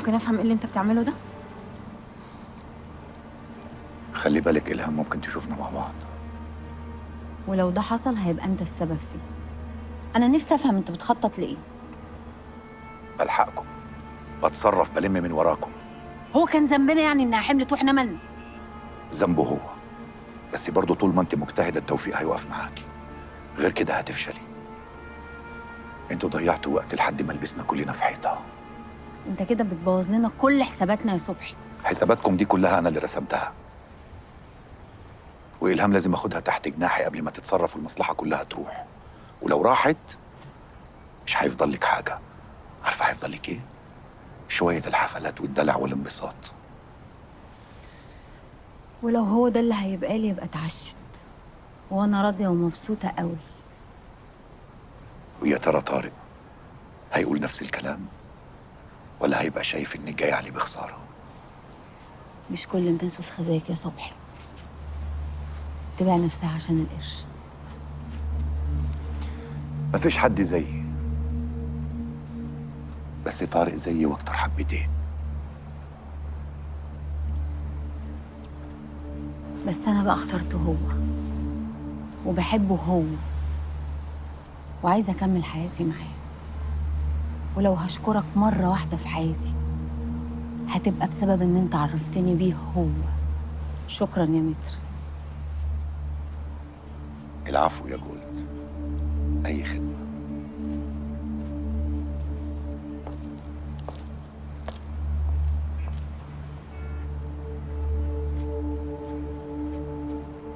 ممكن افهم ايه اللي انت بتعمله ده؟ خلي بالك إلهام ممكن تشوفنا مع بعض. ولو ده حصل هيبقى انت السبب فيه. انا نفسي افهم انت بتخطط لايه. بلحقكم، بتصرف، بلم من وراكم. هو كان ذنبنا يعني انها حملت واحنا مالنا؟ ذنبه هو، بس برضه طول ما انت مجتهدة التوفيق هيقف معاكي، غير كده هتفشلي. انتوا ضيعتوا وقت لحد ما لبسنا كلنا في حيطة. انت كده بتبوظ لنا كل حساباتنا يا صبحي. حساباتكم دي كلها أنا اللي رسمتها، وإلهام لازم أخدها تحت جناحي قبل ما تتصرف والمصلحة كلها تروح. ولو راحت مش هيفضل لك حاجة. عارفة هيفضل لك إيه؟ شوية الحفلات والدلع والانبساط. ولو هو ده اللي هيبقى لي يبقى اتعشت، وانا راضيه ومبسوطه قوي. ويا ترى طارق هيقول نفس الكلام، ولا هيبقى شايف إنك جاي عليه بخسارة؟ مش كل الناس وسخه زيك يا صبحي، تبيع نفسها عشان القرش. مفيش حد زيي، بس طارق زيي واكتر حبتين. بس انا بقى اخترته هو، وبحبه هو، وعايزه اكمل حياتي معاه. ولو هشكرك مره واحده في حياتي هتبقى بسبب ان انت عرفتني بيه هو. شكرا يا متر. العفو يا جولد، أي خدمة.